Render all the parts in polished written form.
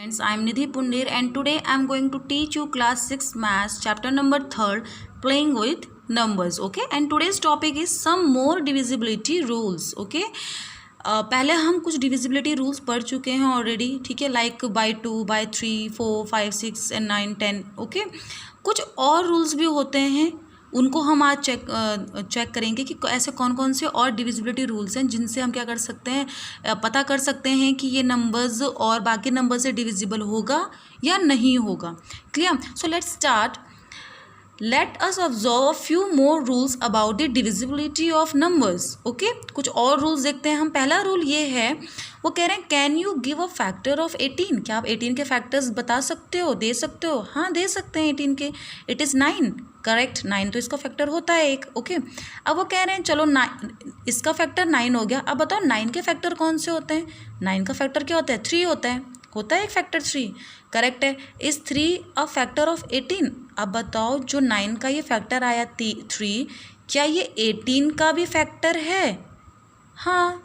Friends, I am Nidhi Pundir and today I am going to teach you class 6 maths chapter number 3rd playing with numbers. Okay, and today's topic is some more divisibility rules. Okay, पहले हम कुछ divisibility rules पढ़ चुके हैं already. ठीक है, like by 2 by 3 4 5 6 and 9 10. Okay, कुछ और रूल्स भी होते हैं, उनको हम आज चेक करेंगे कि ऐसे कौन कौन से और डिविजिबिलिटी रूल्स हैं जिनसे हम क्या कर सकते हैं, पता कर सकते हैं कि ये नंबर्स और बाकी नंबर से डिविजिबल होगा या नहीं होगा. Clear? So let's start. Let us observe few more rules about the divisibility of numbers. Okay, कुछ और रूल्स देखते हैं हम. पहला रूल ये है, वो कह रहे हैं can you give a factor of 18. क्या आप 18 के फैक्टर्स बता सकते हो, दे सकते हो? हाँ, दे सकते हैं 18 के. It is 9. करेक्ट, 9 तो इसका फैक्टर होता है एक. ओके, अब वो कह रहे हैं चलो इसका फैक्टर 9 हो गया. अब बताओ 9 के फैक्टर कौन से होते हैं? 9 का फैक्टर क्या होता है? 3 होता है एक फैक्टर 3. करेक्ट है. इस 3 अ फैक्टर ऑफ 18. अब बताओ जो 9 का ये फैक्टर आया 3, क्या ये 18 का भी फैक्टर है? हाँ,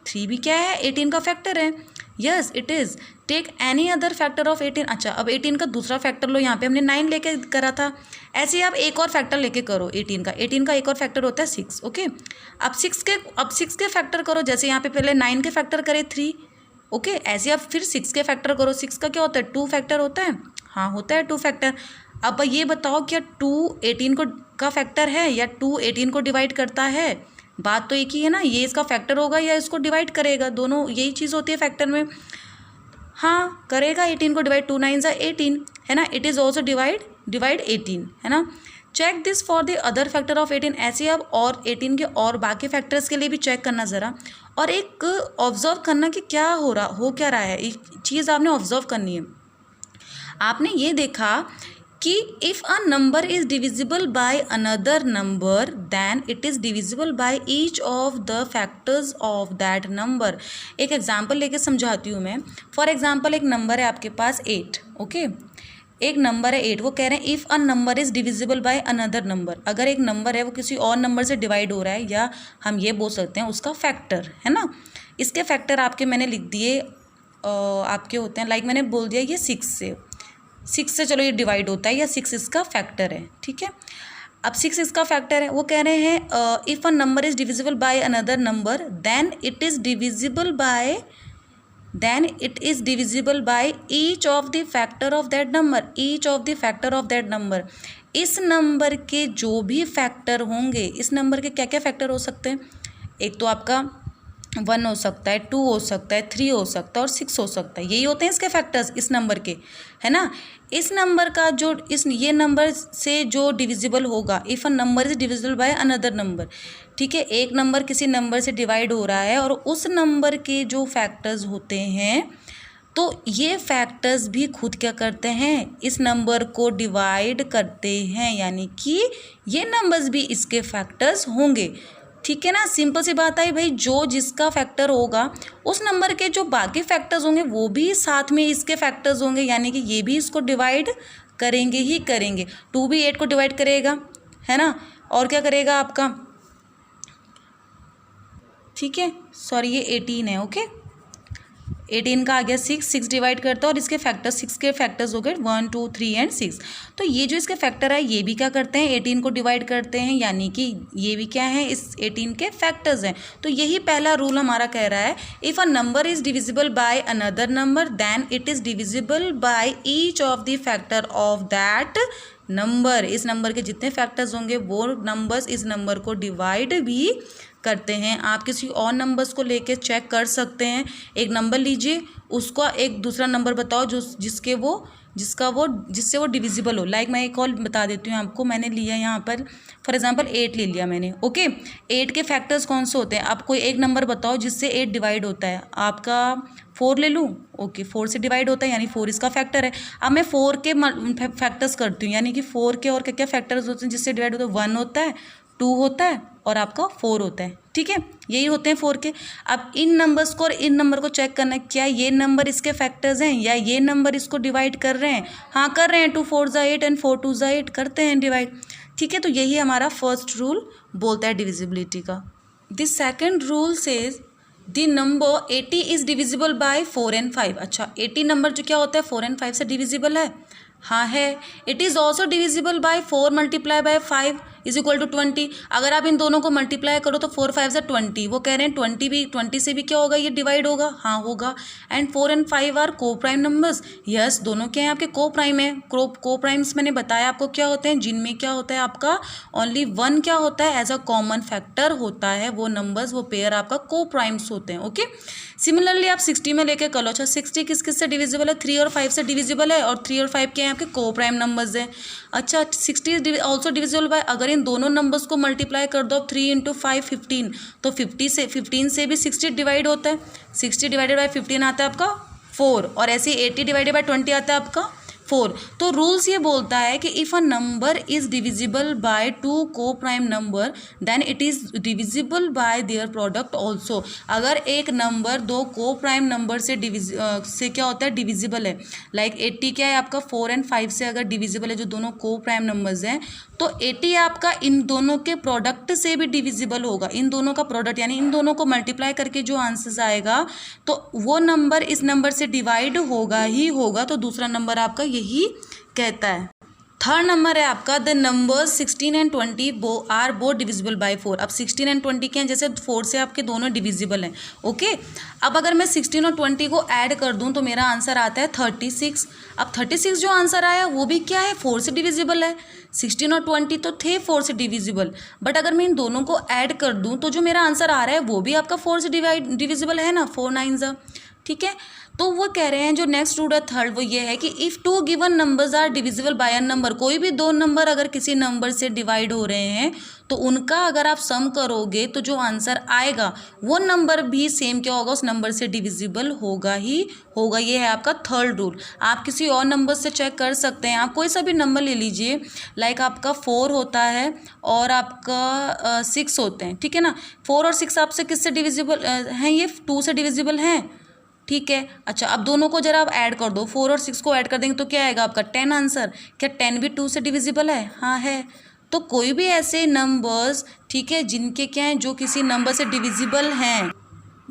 3 भी क्या है? 18 का फैक्टर है. Yes it is. Take any other factor of 18. अच्छा, अब 18 का दूसरा फैक्टर लो. यहाँ पे हमने 9 लेके करा था, ऐसे ही आप एक और फैक्टर लेके करो 18 का. 18 का एक और फैक्टर होता है 6. ओके, अब 6 के फैक्टर करो. जैसे यहाँ पे पहले 9 के फैक्टर करे 3. ओके, ऐसे आप फिर 6 के फैक्टर करो. 6 का क्या होता है? 2 फैक्टर होता है. हाँ, होता है 2 फैक्टर. अब ये बताओ क्या 2 18 का फैक्टर है या 2 18 को डिवाइड करता है? बात तो एक ही है ना, ये इसका फैक्टर होगा या इसको डिवाइड करेगा. दोनों यही चीज़ होती है फैक्टर में. हाँ, करेगा 18 को डिवाइड. 2 9 18 है ना. इट इज़ ऑल्सो डिवाइड 18 है ना. Check this for the other factor of 18. ऐसे अब और 18 के और बाकी फैक्टर्स के लिए भी चेक करना ज़रा, और एक ऑब्जर्व करना कि क्या हो क्या रहा है. एक चीज़ आपने ऑब्जर्व करनी है. आपने ये देखा कि if a number is divisible by another number than it is divisible by each of the factors of that number. एक एग्जांपल लेके समझाती हूँ मैं. फॉर एग्जांपल एक नंबर है आपके पास 8. ओके, एक नंबर है 8. वो कह रहे हैं if a number is divisible by another number. अगर एक नंबर है वो किसी और नंबर से डिवाइड हो रहा है, या हम ये बोल सकते हैं उसका फैक्टर है ना. इसके फैक्टर आपके मैंने लिख दिए, आपके होते हैं, लाइक मैंने बोल दिया ये 6 से चलो ये डिवाइड होता है, या 6 इसका फैक्टर है. ठीक है, अब 6 इसका फैक्टर है. वो कह रहे हैं if a number is divisible by another number then it is divisible by each of the factor of that number. Each of the factor of that number. इस नंबर के जो भी फैक्टर होंगे, इस नंबर के क्या क्या फैक्टर हो सकते हैं? एक तो आपका 1 हो सकता है, 2 हो सकता है, 3 हो सकता है और 6 हो सकता है. यही होते हैं इसके फैक्टर्स इस नंबर के, है ना. इस नंबर का जो ये नंबर से जो डिविजिबल होगा, if a number is divisible by another number. ठीक है, एक नंबर किसी नंबर से डिवाइड हो रहा है और उस नंबर के जो फैक्टर्स होते हैं, तो ये फैक्टर्स भी खुद क्या करते हैं? इस नंबर को डिवाइड करते हैं, यानी कि ये नंबर्स भी इसके फैक्टर्स होंगे. ठीक है ना, सिंपल सी बात आई भाई. जो जिसका फैक्टर होगा उस नंबर के जो बाकी फैक्टर्स होंगे वो भी साथ में इसके फैक्टर्स होंगे, यानी कि ये भी इसको डिवाइड करेंगे ही करेंगे. 2 भी 8 को डिवाइड करेगा, है ना. और क्या करेगा आपका? ठीक है, सॉरी ये 18 है. ओके, 18 का आ गया 6 डिवाइड करता है, और इसके फैक्टर 6 के फैक्टर्स हो गए 1 2 3 एंड 6. तो ये जो इसके फैक्टर है ये भी क्या करते हैं? 18 को डिवाइड करते हैं, यानी कि ये भी क्या है? इस 18 के फैक्टर्स हैं. तो यही पहला रूल हमारा कह रहा है, if a number is divisible by another number than it is divisible by each of the factor of that number. इस नंबर के जितने फैक्टर्स होंगे वो नंबर्स इस नंबर को डिवाइड भी करते हैं. आप किसी और नंबर्स को लेके चेक कर सकते हैं. एक नंबर लीजिए, उसका एक दूसरा नंबर बताओ जिससे वो डिविजिबल हो. लाइक मैं एक और बता देती हूँ आपको. मैंने लिया यहाँ पर फॉर एग्जांपल 8 ले लिया मैंने. ओके, 8 के फैक्टर्स कौन से होते हैं? आप कोई एक नंबर बताओ जिससे 8 डिवाइड होता है. आपका 4 ले लूँ. ओके, 4 से डिवाइड होता है, यानी 4 इसका फैक्टर है. अब मैं 4 के फैक्टर्स करती हूँ, यानी कि 4 के और क्या क्या फैक्टर्स होते हैं जिससे डिवाइड होता है? 1 होता है, 2 होता है और आपका 4 होता है. ठीक है, यही होते हैं 4 के. अब इन नंबर्स को और इन नंबर को चेक करना है, क्या ये नंबर इसके फैक्टर्स हैं या ये नंबर इसको डिवाइड कर रहे हैं? हाँ, कर रहे हैं. 2 4 ज़ा 8 एंड 4 2 ज़ा 8 करते हैं डिवाइड. ठीक है, तो यही हमारा फर्स्ट रूल बोलता है डिविजिबिलिटी का. This second rule says the number 80 is divisible by 4 and 5। अच्छा 80 नंबर जो क्या होता है 4 and 5 से डिविजिबल है, हाँ है। It is also divisible by 4 multiply by 5 is equal to 20। अगर आप इन दोनों को मल्टीप्लाई करो तो 4 5 से 20, वो कह रहे हैं 20 से भी क्या होगा, ये डिवाइड होगा, हाँ होगा। एंड 4 and 5 आर को प्राइम नंबर्स, यस दोनों क्या हैं आपके को प्राइम है। को प्राइम्स मैंने बताया आपको क्या होते हैं, जिनमें क्या होता है आपका ओनली वन क्या होता है एज अ कॉमन फैक्टर होता है, वो नंबर्स वो पेयर आपका को प्राइम्स होते हैं। ओके सिमिलरली आप 60 में लेके कर लो। अच्छा 60 किस किस से डिविजिबल है, 3 और 5 से डिविजिबल है, और 3 और 5 क्या है आपके को प्राइम नंबर्स है। अच्छा 60 इज ऑल्सो डिविजिबल बाय, अगर इन दोनों नंबर्स को मल्टीप्लाई कर दो 3 इंटू 5 15, तो 15 से भी 60 डिवाइड होता है। 60 डिवाइडेड बाय 15 आता है आपका 4, और ऐसे 80 डिवाइडेड बाय 20 आता है आपका 4। तो रूल्स ये बोलता है कि if a number is divisible by 2 coprime number then it is divisible by their product also. अगर एक नंबर 2 को प्राइम नंबर से क्या होता है डिविजिबल है, लाइक 80 क्या है आपका 4 and 5 से अगर डिविजिबल है, जो दोनों को प्राइम नंबर्स हैं, तो 80 आपका इन दोनों के प्रोडक्ट से भी डिविजिबल होगा। इन दोनों का प्रोडक्ट यानी इन दोनों को मल्टीप्लाई करके जो आंसर आएगा तो वो नंबर इस नंबर से डिवाइड होगा ही होगा। तो दूसरा नंबर आपका यही कहता है। थर्ड नंबर है आपका the numbers 16 and 20 are both divisible by 4। अब 16 and 20 के हैं, जैसे 4 से आपके दोनों डिविजिबल हैं। ओके अब अगर मैं 16 और 20 को ऐड कर दूं तो मेरा आंसर आता है 36। अब 36 जो आंसर आया वो भी क्या है 4 से डिविजिबल है। 16 और 20 तो थे 4 से डिविजिबल, बट अगर मैं इन दोनों को ऐड कर दूं तो जो मेरा आंसर आ रहा है वो भी आपका 4 से डिविजिबल है ना, 4 9 ठीक है। तो वो कह रहे हैं जो नेक्स्ट रूल है थर्ड वो ये है कि if 2 given numbers are divisible by a number, कोई भी 2 नंबर अगर किसी नंबर से डिवाइड हो रहे हैं तो उनका अगर आप सम करोगे तो जो आंसर आएगा वो नंबर भी सेम क्या होगा, उस नंबर से डिविजिबल होगा ही होगा। ये है आपका थर्ड रूल। आप किसी और नंबर से चेक कर सकते हैं, आप कोई सा भी नंबर ले लीजिए, लाइक आपका 4 होता है और आपका 6 होते हैं, ठीक है ना। 4 और 6 आपसे किससे डिविजिबल हैं, ये 2 से डिविजिबल हैं, ठीक है। अच्छा अब दोनों को जरा आप ऐड कर दो, 4 और 6 को ऐड कर देंगे तो क्या आएगा आपका 10 आंसर। क्या 10 भी 2 से डिविजिबल है, हाँ है। तो कोई भी ऐसे नंबर्स ठीक है जिनके क्या हैं जो किसी नंबर से डिविजिबल हैं,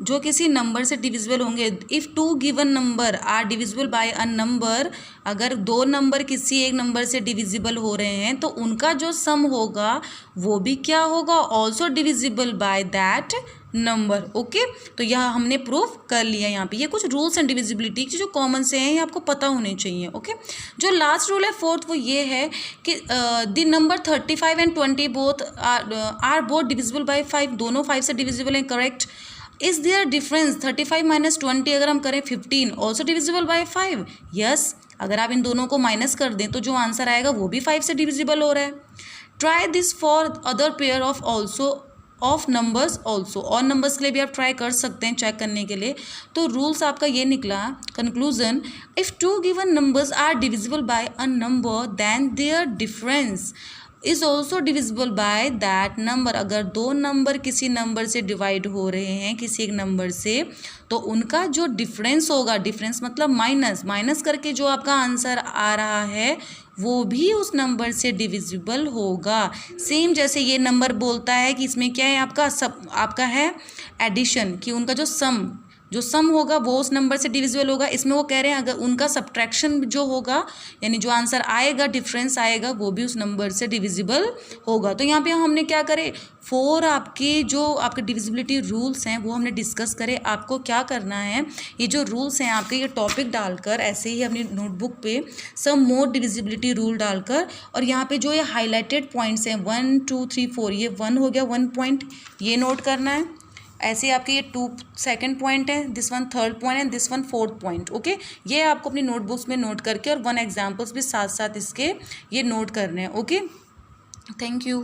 जो किसी नंबर से डिविजिबल होंगे। If 2 given number are divisible by a number, अगर 2 नंबर किसी एक नंबर से डिविजिबल हो रहे हैं तो उनका जो सम होगा वो भी क्या होगा, also divisible by that number. Okay तो यह हमने प्रूफ कर लिया। यहाँ पे ये कुछ रूल्स एंड डिविजिबिलिटी की जो कॉमन से हैं ये आपको पता होने चाहिए। ओके जो लास्ट रूल है फोर्थ वो ये है कि the number 35 and 20 both are both divisible by 5, दोनों 5 से डिविजिबल हैं, करेक्ट। इज देयर डिफरेंस 35 - 20 अगर हम करें 15 ऑल्सो डिविजिबल बाय 5, यस। अगर आप इन दोनों को माइनस कर दें तो जो आंसर आएगा वो भी 5 से डिविजिबल हो रहा है। Try this for other pair of numbers also, और नंबर्स के लिए भी आप ट्राई कर सकते हैं चेक करने के लिए। तो रूल्स आपका ये निकला, conclusion, if 2 given numbers are divisible by a number then their difference is also divisible by that number. अगर 2 नंबर किसी नंबर से डिवाइड हो रहे हैं किसी एक नंबर से तो उनका जो डिफरेंस होगा, डिफरेंस मतलब माइनस करके जो आपका आंसर आ रहा है वो भी उस नंबर से डिविजिबल होगा। सेम जैसे ये नंबर बोलता है कि इसमें क्या है आपका सब आपका है एडिशन, कि उनका जो सम होगा वो उस नंबर से डिविजिबल होगा। इसमें वो कह रहे हैं अगर उनका सब्ट्रैक्शन जो होगा यानी जो आंसर आएगा डिफरेंस आएगा वो भी उस नंबर से डिविजिबल होगा। तो यहाँ पे हमने क्या करे 4 आपके जो आपके डिविजिबिलिटी रूल्स हैं वो हमने डिस्कस करे। आपको क्या करना है, ये जो रूल्स हैं आपके ये टॉपिक डालकर ऐसे ही अपनी नोटबुक पे सम मोर डिविजिबिलिटी रूल डालकर, और यहाँ पे जो ये हाईलाइटेड पॉइंट्स हैं 1 2 3 4, ये 1 हो गया 1 पॉइंट, ये नोट करना है। ऐसे आपके ये 2 सेकंड पॉइंट है, this 1 third point and this 1 fourth point. Okay ये आपको अपनी नोटबुक्स में नोट करके और 1 एग्जाम्पल्स भी साथ साथ इसके ये नोट करने हैं। Okay thank you.